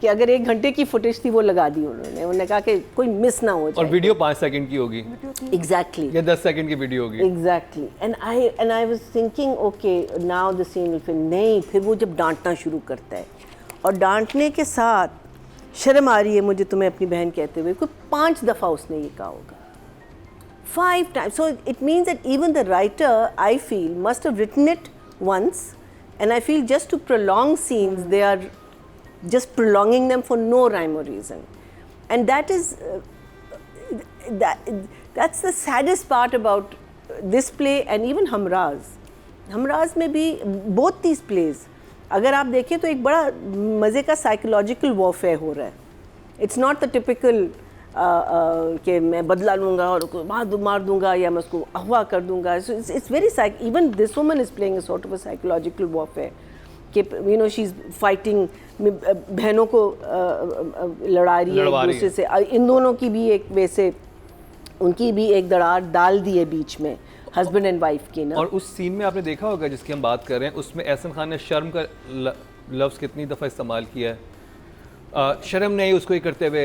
कि अगर 1 घंटे की फुटेज थी वो लगा दी उन्होंने कहा कि कोई मिस ना हो जाए। और वीडियो 5 सेकंड की होगी एग्जैक्टली या 10 सेकंड की वीडियो होगी। Exactly and I was thinking okay now the scene will finish. नहीं, फिर वो जब डांटना शुरू करता है और डांटने के साथ शर्म आ रही है मुझे तुम्हें अपनी बहन कहते हुए, कोई 5 दफ़ा उसने ये कहा होगा, 5 times. So it means that even the writer, I feel, must have written it once, and I feel just to prolong scenes, they are just prolonging them for no rhyme or reason. And that is that's the saddest part about this play and even Hamraz. Hamraz में भी both these plays, अगर आप देखें तो एक बड़ा मज़े का साइकोलॉजिकल वॉरफेयर हो रहा है. इट्स नॉट द टिपिकल कि मैं बदला लूँगा और मार दूँगा या मैं उसको अगवा कर दूँगा. So it's very even this woman is playing a sort of a psychological warfare कि you know she is fighting, बहनों को लड़ा रही है एक दूसरे से. इन दोनों की भी एक वैसे उनकी भी एक दरार डाल दी है बीच में हस्बैंड एंड वाइफ की ना. और उस सीन में आपने देखा होगा जिसकी हम बात कर रहे हैं, उसमें एहसन खान ने शर्म का लफ्ज़ कितनी दफ़ा इस्तेमाल किया है. शर्म नहीं उसको ही करते हुए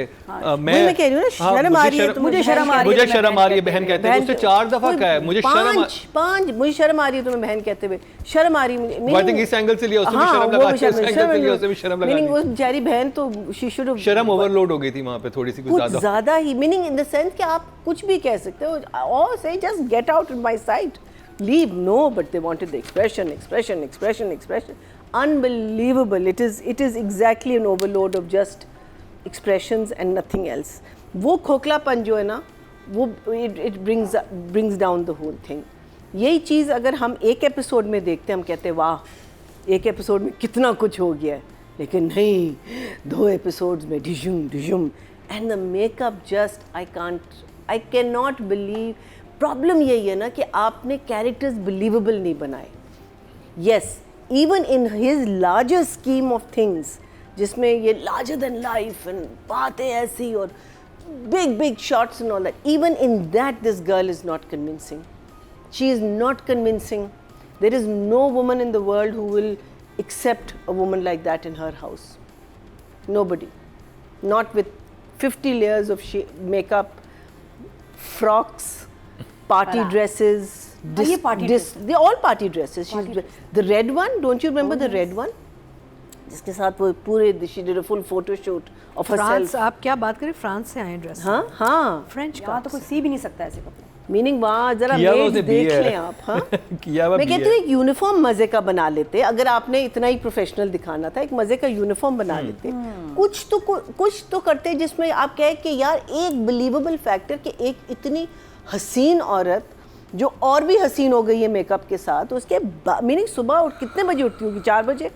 मैं कह रही हूँ ना, शर्म आ रही है तो मुझे शर्म आ रही है, मुझे शर्म आ रही है बहन कहते हैं. उससे 4 दफ़ा कहा है मुझे शर्म मुझे शर्म आ रही है तुम्हें बहन कहते हुए, शर्म आ रही है. आई थिंक इस एंगल से लिया, उससे भी शर्म लगा, इस एंगल से लिया, उससे भी शर्म लगा. मीनिंग वो बेचारी बहन तो शी शुड हैव, शर्म ओवरलोड हो गई थी वहाँ पे थोड़ी सी, कुछ ज़्यादा ही. मीनिंग इन द सेंस कि आप कुछ भी कह सकते हो और से just get out in my site, leave. No, but they wanted the expression. Unbelievable. It is exactly an overload of just expressions and nothing else. वो खोखलापन जो है ना, वो it brings down the whole thing. यही चीज़ अगर हम एक episode में देखते हैं, हम कहते हैं वाह एक एपिसोड में कितना कुछ हो गया है, लेकिन नहीं, 2 एपिसोड्स में डिशुम and the makeup just I cannot believe. Problem यही है ना कि आपने कैरेक्टर्स बिलीवेबल नहीं बनाए. Yes, even in his larger scheme of things, जिसमें ये लार्जर देन लाइफ एंड बातें ऐसी और big shots and all that, even in that this girl is not convincing. She is not convincing. There is no woman in the world who will accept a woman like that in her house. Nobody. Not with 50 layers of makeup, frocks, party dresses. They're all party dresses. The red one, don't you remember the red one? जिसके साथ वो पूरे she did a full photo shoot of herself. France, आप क्या बात करें, France से आए ड्रेस. हाँ. फ्रेंच यहाँ तो कोई सी भी नहीं सकता ऐसे कपड़े. मीनिंग वहाँ जरा मेज देख लें आप. हाँ, मैं कहती हूँ एक यूनिफॉर्म मजे का बना लेते. अगर आपने इतना ही प्रोफेशनल दिखाना था, एक मजे का यूनिफॉर्म बना लेते. कुछ तो करते जिसमें आप कहे कि यार एक बिलीवेबल फैक्टर कि एक इतनी हसीन औरत जो और भी हसीन हो गई है मेकअप के साथ, उसके मीनिंग सुबह उठ कितने बजे उठती होगी? 4 बजे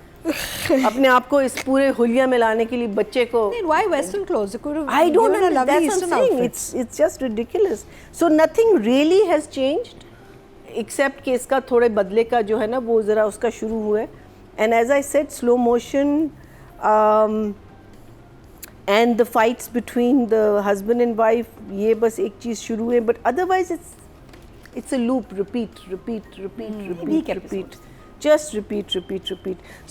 अपने आप को इस पूरे हुलिया में लाने के लिए बच्चे को. Why Western clothes? I don't know. That's what I'm saying. It's just ridiculous. So nothing really has changed, except कि इसका थोड़े बदले का जो है ना वो ज़रा उसका शुरू हुआ है. And as I said, slow motion and the fights between the husband and wife, ये बस एक चीज़ शुरू है. But otherwise it's a loop, repeat. Just repeat.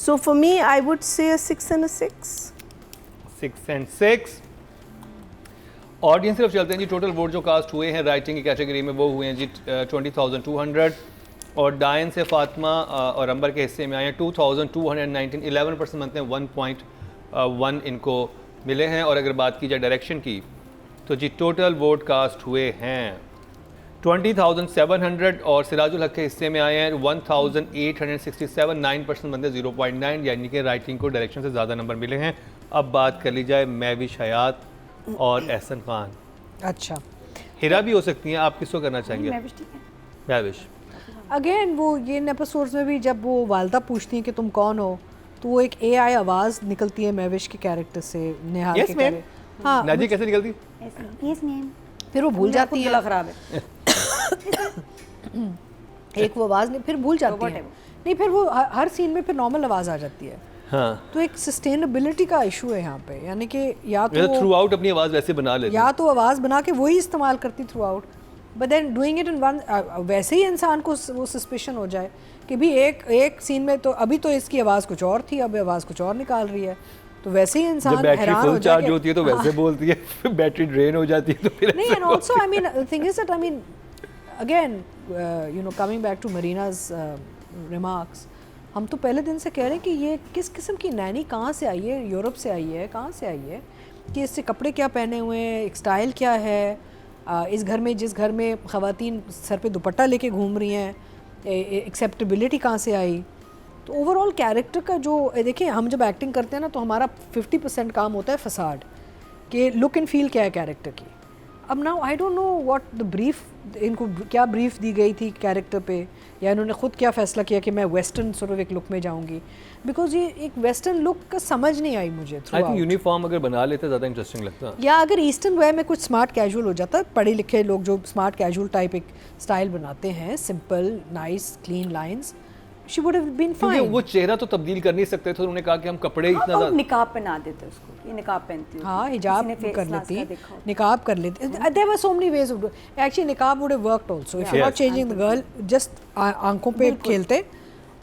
So for me, I would say a 6 and a 6. 6 and 6. Audience सिर्फ चलते हैं जी. Total vote जो cast हुए हैं राइटिंग की कैटेगरी में वो हुए हैं जी 20,200, और डायन से फातिमा और अंबर के हिस्से में आए हैं 2,219. 11% बनते हैं 1.1 इनको मिले हैं. और अगर बात की जाए डायरेक्शन की तो जी टोटल वोट कास्ट हुए हैं 20,700 और सिराजुल हक के हिस्से में आए हैं 1,867, 9% बंदे 0.9, यानी कि राइटिंग को डायरेक्शन से ज़्यादा नंबर मिले हैं। अब बात कर ली जाए महविश हयात और एहसन खान। अच्छा, हिरा भी हो सकती हैं, आप किसको करना चाहेंगे? महविश ठीक है। महविश। अगेन वो ये एपिसोड्स में भी जब वो वालदा पूछती हैं कि तुम कौन हो, तो वो एक AI आवाज़ निकलती है महविश के कैरेक्टर से, निहाल Yes, के ma'am. कैरेक्टर। हाँ, नाजी कैसे निकलती? Yes ma'am. फिर वो भूल जाती है, गला खराब है। एक वो आवाज़ नहीं, फिर भूल जाती Robot है। है वो। नहीं, फिर वो हर सीन में फिर नॉर्मल आवाज़ आ जाती है। हाँ, तो एक सस्टेनेबिलिटी का इशू है यहाँ पे, यानी कि या ये तो थ्रू आउट अपनी आवाज़ वैसे बना लेते हैं। या तो आवाज़ बना के वही इस्तेमाल करती throughout, but then doing it in one, वैसे ही इंसान को वो सस्पिशन हो जाए कि भी एक सीन में तो अभी तो इसकी आवाज़ कुछ और थी, अब आवाज़ कुछ और निकाल रही है, तो वैसे ही जब इंसान बैटरी हैरान फुल हो जाए चार्ज होती है तो वैसे बोलती है, फिर बैटरी ड्रेन हो जाती है तो फिर नहीं, ऐसे and also I mean the thing is that I mean again you know coming back to Marina's remarks, हम तो पहले दिन से कह रहे हैं कि ये किस किस्म की नैनी कहाँ से आई है, यूरोप से आई है, कहाँ से आई है, कि इससे कपड़े क्या पहने हुए हैं, एक स्टाइल क्या है, इस घर में जिस घर में ख़वातीन सर पे दुपट्टा लेके घूम रही हैं, एक्सेप्टेबिलिटी कहाँ से आई। तो ओवरऑल कैरेक्टर का जो देखिए, हम जब एक्टिंग करते हैं ना तो हमारा 50% काम होता है फसाड, कि लुक एंड फील क्या है कैरेक्टर की। अब now I don't know what the brief, इनको क्या ब्रीफ दी गई थी कैरेक्टर पे, या इन्होंने ख़ुद क्या फ़ैसला किया कि मैं वेस्टर्न सॉर्ट ऑफ एक लुक में जाऊंगी, बिकॉज ये एक वेस्टर्न लुक का समझ नहीं आई मुझे आई थिंक थ्रू। यूनिफॉर्म अगर बना लेते ज़्यादा इंटरेस्टिंग लगता। या अगर ईस्टर्न वे में कुछ स्मार्ट कैजुअल हो जाता, पढ़े लिखे लोग जो स्मार्ट कैजुअल टाइप एक स्टाइल बनाते हैं, simple nice clean lines, she would have been क्योंकि फाइन। वो चेहरा तो तब्दील कर नहीं सकते थे, उन्होंने कहा कि हम कपड़े इतना और ज़्यादा निकाब पहना देते उसको, ये निकाब पहनती हो। हाँ, हिजाब किसी ने face कर mask लेती, का देखा हो। निकाब कर लेती। There were so many ways of actually निकाब would have worked also if you not Yes. Changing the girl, just आंखों पे खेलते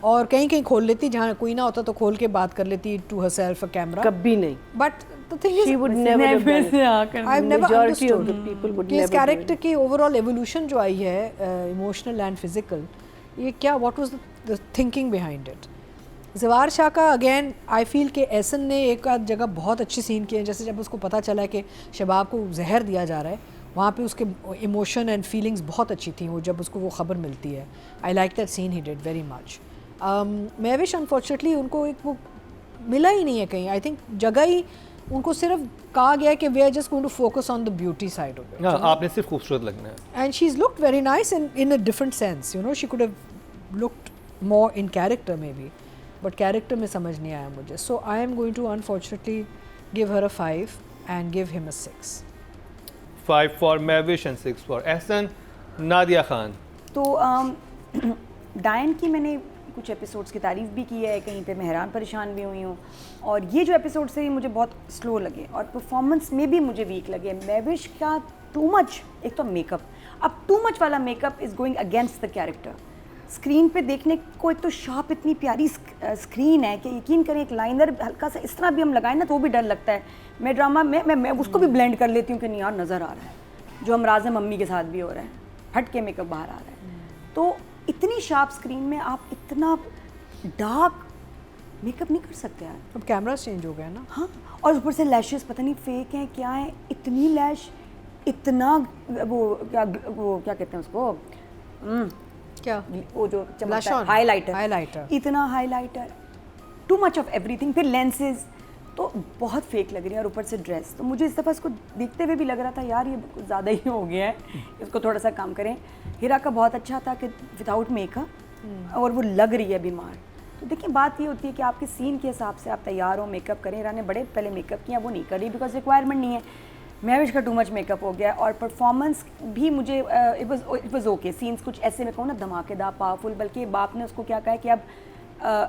और कहीं कहीं खोल लेती, जहाँ कोई ना होता तो खोल के बात कर लेती टू हरसेल्फ अ कैमरा। कभी नहीं। But the thing She is would never have done it. I have never Majority of the understood people would कि इस never do कैरेक्टर it. की ओवरऑल एवोल्यूशन जो आई है, इमोशनल एंड फिजिकल, ये क्या, what was the thinking behind it. जवार शाह का again I feel कि एहसन ने एक आध जगह बहुत अच्छी सीन किए हैं, जैसे जब उसको पता चला है कि शबाब को जहर दिया जा रहा है, वहाँ पे उसके इमोशन एंड फीलिंग्स बहुत अच्छी थी, वो जब उसको वो खबर मिलती है। I like that scene, he did very much. Mahwish unfortunately उनको एक वो मिला ही नहीं है कहीं, आई थिंक जगह ही उनको सिर्फ कहा गया है कि we are just going to focus on the beauty side of it, हाँ, आपने सिर्फ खूबसूरत लगना है। And she is looked very nice in a different sense, you know, she could have looked more in character maybe, but character में समझ नहीं आया मुझे, so I am going to unfortunately give her a 5 and give him a 6. 5 for Mahwish and 6 for Ehsan. Nadia Khan. तो डायन की मैंने कुछ एपिसोड्स की तारीफ़ भी की है, कहीं पे मैं हैरान परेशान भी हुई हूँ, और ये जो एपिसोड से मुझे बहुत स्लो लगे और परफॉर्मेंस में भी मुझे वीक लगे। महविश का टू मच, एक तो मेकअप, अब टू मच वाला makeup is going against the character. Screen पे देखने को एक तो शार्प इतनी प्यारी स्क्रीन है कि यकीन करें एक लाइनर हल्का सा इस तरह भी हम लगाएं ना तो वो भी डर लगता है। मैं ड्रामा में मैं उसको भी ब्लेंड कर लेती हूँ कि नहीं यार नज़र आ रहा है, जो हम राज़ मम्मी के साथ भी हो रहा है, हट के मेकअप बाहर आ रहा है। तो इतनी शार्प स्क्रीन में आप इतना डार्क मेकअप नहीं कर सकते यार। अब कैमरा चेंज हो गया ना। हाँ, और ऊपर से लैशेस पता नहीं फेक हैं क्या है, इतनी लैश, इतना वो क्या कहते हैं उसको, क्या वो जो Blush on. हाइलाइटर, इतना highlighter, too much of everything, फिर लेंसेज तो बहुत फेक लग रही है, और ऊपर से ड्रेस। तो मुझे इस दफ़ा इसको देखते हुए भी लग रहा था यार ये कुछ ज़्यादा ही हो गया है, इसको थोड़ा सा काम करें। हिरा का बहुत अच्छा था कि विदाउट मेकअप और वो लग रही है बीमार। तो देखिए बात ये होती है कि आपके सीन के हिसाब से आप तैयार हो, मेकअप करें। हिरा ने बड़े पहले मेकअप किया, वो नहीं कर रही बिकॉज रिक्वायरमेंट नहीं है। महविश का टू मच मेकअप हो गया, और परफॉर्मेंस भी मुझे इट वाज ओके। सीन्स कुछ ऐसे में कहूँ ना धमाकेदार, पावरफुल, बल्कि बाप ने उसको क्या कहा है कि अब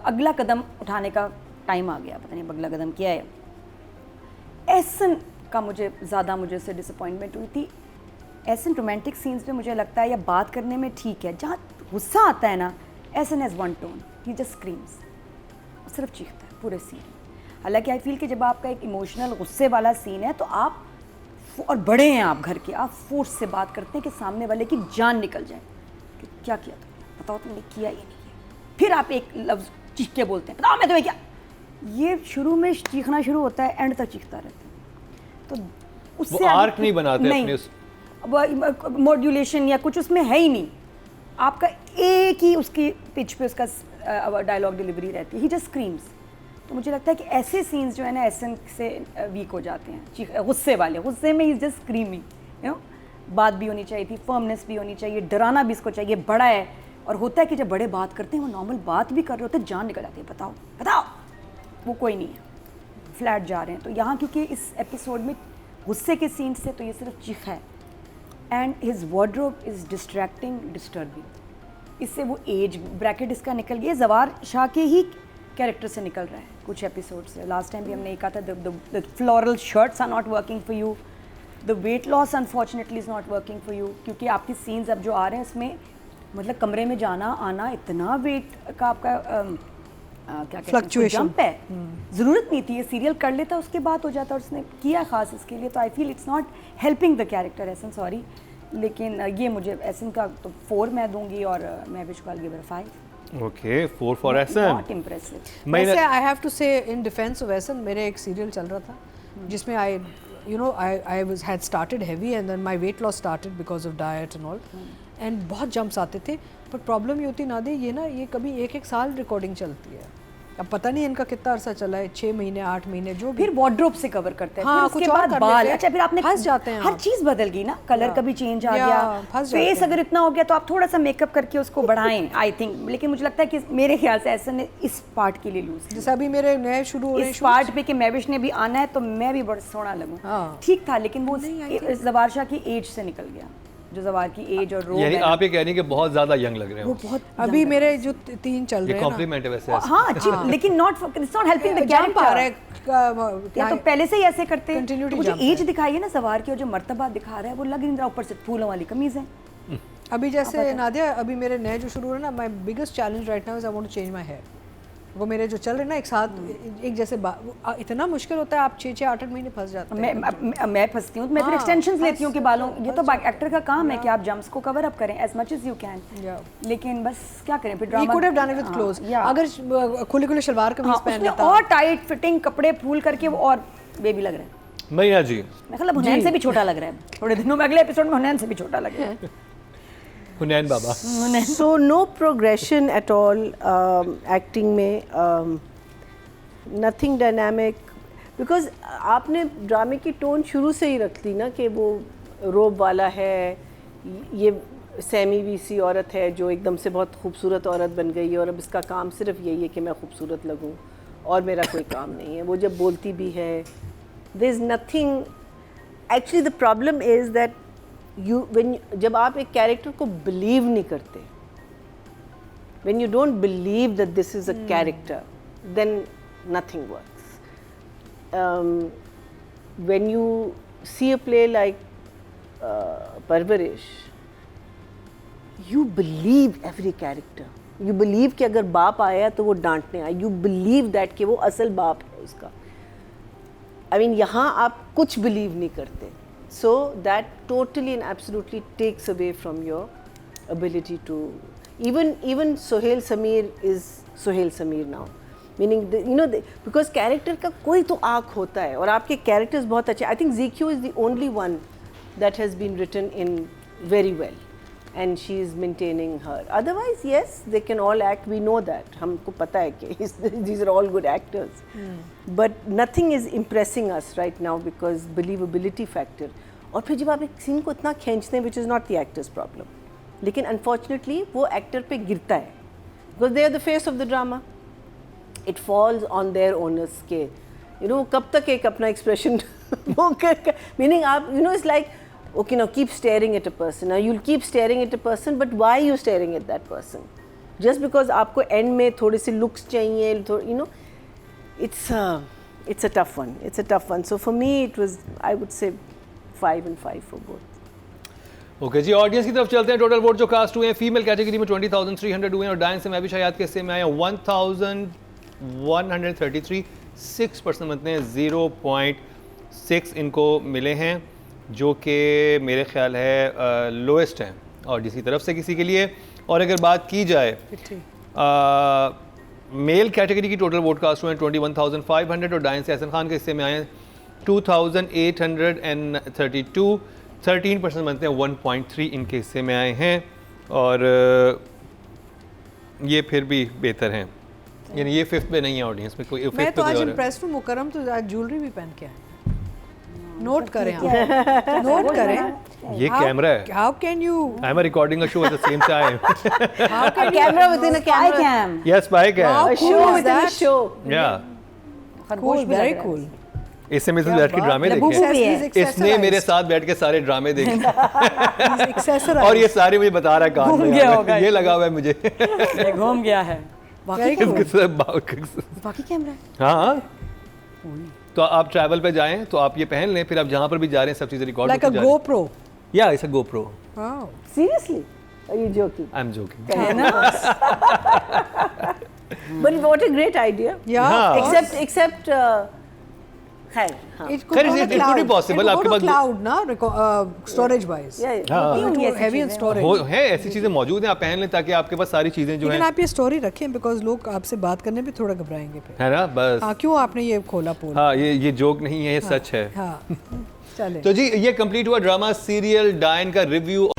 अगला कदम उठाने का टाइम आ गया, पता नहीं अगला कदम क्या है। एहसन का मुझे ज़्यादा मुझे उससे डिसअपॉइंटमेंट हुई थी। एहसन रोमांटिक सीन्स में मुझे लगता है या बात करने में ठीक है, जहाँ गुस्सा आता है ना, Ahsan has one tone, he just screams, सिर्फ चीखता है पूरे सीन। हालांकि आई फील कि जब आपका एक इमोशनल गुस्से वाला सीन है तो आप, और बड़े हैं आप घर के, आप फोर्स से बात करते हैं कि सामने वाले की जान निकल जाए कि क्या किया तुमने, बताओ तुमने किया ही नहीं है। फिर आप एक लफ्ज़ चीख के बोलते हैं बताओ मैं तुम्हें क्या। ये शुरू में चीखना शुरू होता है, एंड तक चीखता रहता है। तो उससे आर्क नहीं बनाते अपने उस मॉड्यूलेशन या कुछ उसमें है ही नहीं, आपका एक ही उसकी पिच पे उसका डायलॉग डिलीवरी रहती है, ही जस्ट स्क्रीम्स। तो मुझे लगता है कि ऐसे सीन्स जो है ना एसन से वीक हो जाते हैं, गुस्से वाले, गुस्से में ही जस्ट स्क्रीमिंग, यू नो। बात भी होनी चाहिए थी, फर्मनेस भी होनी चाहिए, डराना भी इसको चाहिए, बड़ा है। और होता है कि जब बड़े बात करते हैं वो नॉर्मल बात भी कर रहे होते हैं, जान निकल आती है, बताओ बताओ, वो कोई नहीं है, फ्लैट जा रहे हैं। तो यहाँ क्योंकि इस एपिसोड में गुस्से के सीन से तो ये सिर्फ चीख है, and his wardrobe is distracting, disturbing. इससे वो एज ब्रैकेट इसका निकल गया, जवार शाह के ही कैरेक्टर से निकल रहा है कुछ एपिसोड से। लास्ट टाइम भी हमने कहा था the floral shirts are not working for you, the weight loss unfortunately is not working for you, क्योंकि आपकी सीन्स अब जो आ रहे हैं उसमें मतलब कमरे में जाना आना, इतना वेट का आपका क्या कहते हैं जंप है, ज़रूरत नहीं थी, ये सीरियल कर लेता उसके बाद हो जाता, और उसने किया खास इसके लिए। तो I feel it's not helping the character essence, sorry, लेकिन ये मुझे एसन का तो 4 मैं दूंगी, और मैं विश को give it 5। Okay 4 for essence. Not impressive. वैसे आई हैव टू से इन डिफेंस ऑफ एसन, मेरे एक सीरियल चल रहा था जिसमें आई had started heavy and then my weight loss started because of diet and all, and बहुत जंप्स आते थे, पर प्रॉब्लम ये होती नादे, ये ना ये कभी 1-1 साल रिकॉर्डिंग चलती है, अब पता नहीं इनका कितना अरसा चला है, 6 महीने 8 महीने जो भी। फिर वार्डरोब से कवर करते हैं, हाँ, फिर उसके बाद बाल, अच्छा फिर आपने फंस जाते हैं, हर चीज़ बदल गई ना, कलर कभी चेंज आ गया, फंस फेस अगर इतना हो गया तो आप थोड़ा सा मेकअप करके उसको बढ़ाएं आई थिंक। लेकिन मुझे लगता है कि मेरे ख्याल से ऐसा ने इस पार्ट के लिए लूज, जैसे अभी मेरे नए शुरू हो रहे हैं इस पार्ट पे कि मैविश ने भी आना है तो मैं भी बड़ा सोना लगूं, ठीक था, लेकिन वो जवार शाह की एज से निकल गया, जो जवार की एज और रोब, यानी आप ये कह रही हैं कि बहुत ज्यादा यंग लग रहे हैं वो बहुत अभी मेरे जो 3 चल रहे ये हैं ना, कॉम्प्लीमेंट है वैसे। हाँ अच्छी, लेकिन it's not helping the jump आ रहा कैरेक्टर, है, या तो पहले से ही ऐसे करते हैं। Continuity तो मुझे jump एज दिखाई है ना सवार की, और जो मर्तबा दिखा रहा है वो लग नहीं रहा, ऊपर से फूलों वाली कमीज है। अभी जैसे नादिया, अभी मेरे नए जो शुरू हो रहे हैं ना, my biggest challenge right now is I want to change my hair. वो मेरे जो चल रहे हैं ना एक साथ एक जैसे इतना मुश्किल होता है, आप 6-6 8-8 महीने फंस जाते हैं। मैं फंसती हूँ, मैं फिर एक्सटेंशंस लेती हूँ कि बालों, ये तो एक्टर का काम है कि आप जंप्स को कवर अप करें as much as you can, लेकिन बस क्या करें फिर drama. He could have done it with clothes. अगर खुले शलवार कमीज पहन लेता और टाइट फिटिंग कपड़े फूल करके वो और बेबी लग रहे हैं। मैया जी, मतलब हुनैन से भी छोटा लग रहा है, थोड़े दिनों में अगले एपिसोड में हुनैन से भी छोटा लगेगा। हुनैन बाबा। So no progression at all acting में, nothing dynamic, because आपने ड्रामे की टोन शुरू से ही रख ली ना कि वो रोब वाला है, ये सेमी वीसी औरत है जो एकदम से बहुत खूबसूरत औरत बन गई है, और अब इसका काम सिर्फ यही है कि मैं खूबसूरत लगूं और मेरा कोई काम नहीं है। वो जब बोलती भी है, there is nothing, actually the problem is that जब आप एक कैरेक्टर को बिलीव नहीं करते, when you don't believe that this is a character, then nothing works. When you see a play like Parvarish, you believe every character. You believe कि अगर बाप आया तो वो डांटने आया, you believe that कि वो असल बाप है उसका। I mean यहाँ आप कुछ बिलीव नहीं करते, so that totally and absolutely takes away from your ability to even Sohail Sameer is Sohail Sameer now, meaning because character का कोई तो आँख होता है, और आपके characters बहुत अच्छे। I think ZQ is the only one that has been written in very well, and she is maintaining her. Otherwise, yes, they can all act. We know that. हमको पता है कि these are all good actors. But nothing is impressing us right now because believability factor. और फिर जब आप एक scene को इतना खींचते हैं, which is not the actor's problem, लेकिन unfortunately वो actor पे गिरता है, because they are the face of the drama. It falls on their owners के, कब तक एक अपना expression वो meaning आप, it's like, okay, now keep staring at a person. Now you'll keep staring at a person, but why are you staring at that person? Just because आपको end में थोड़े से looks चाहिए, it's a tough one. It's a tough one. So for me, it was, I would say, 5 and 5 for both. Okay जी, audience की तरफ चलते हैं। टोटल वोट जो कास्ट हुए हैं फीमेल कैटेगरी में 20,300 हुए हैं, और डांस से मैं भी शायद के हिस्से में आया 1,133, 6% बनते हैं, 0.6 इनको मिले हैं, जो कि मेरे ख्याल है लोएस्ट हैं ऑडियंस की तरफ से किसी के लिए। और अगर बात की जाए मेल कैटेगरी की टोटल वोट कास्ट हुए हैं 21,500, और डांस से एहसन खान के हिस्से में आए हैं 2832, 13% बनते हैं 1.3 इनके हिस्से में आए हैं और ये फिर भी बेहतर हैं, यानी ये फिफ्थ पे नहीं है ऑडियंस में, कोई मैं फिफ्थ तो पे आज कोई और है। इम्प्रेस्ड हूँ, मुकरम तो आज ज्वेलरी भी पहन के आए। नोट करें आप, नोट करें। ये कैमरा है। How can you, I am recording a show at the same time. How can Camera within a camera. cam. Yes by cam. How A cool show is within a that? show. या cool, very cool. इससे Mrs बैठ के ड्रामे देखे भी है। हैं। इसने मेरे साथ बैठ के सारे ड्रामे देखे एक्सेसराइज और ये सारे मुझे बता रहा है कान घूम में गया यार, होगा ये लगा हुआ है मुझे। ये घूम गया है। Very cool. बाकी कैमरा हाँ, तो आप ट्रैवल पे जाएं तो आप ये पहन लें, फिर आप जहाँ पर भी जा रहे हैं सब चीज़ें रिकॉर्ड लाइक अ GoPro. या it's a GoPro। Wow. Seriously? Are you joking? I am joking. But what a great idea. Yeah. हाँ। Except खैर हाँ. It could Khैर, go to it could be cloud. possible, It could आपके go to pass- cloud ना, storage wise. Yeah, yeah. हाँ। होंगी Too ऐसी heavy in चीजें। storage. वो है, ऐसी चीज़ें मौजूद हैं, आप पहन लें ताकि आपके पास सारी चीज़ें जो लेकिन हैं, आप ये स्टोरी रखें बिकॉज लोग आपसे बात करने पे थोड़ा घबराएंगे फिर। है ना, बस। हाँ, क्यों आपने ये खोला पोल? हाँ, ये जोक नहीं है, ये सच है। हाँ, चले। तो जी ये कंप्लीट हुआ ड्रामा सीरियल डायन का रिव्यू।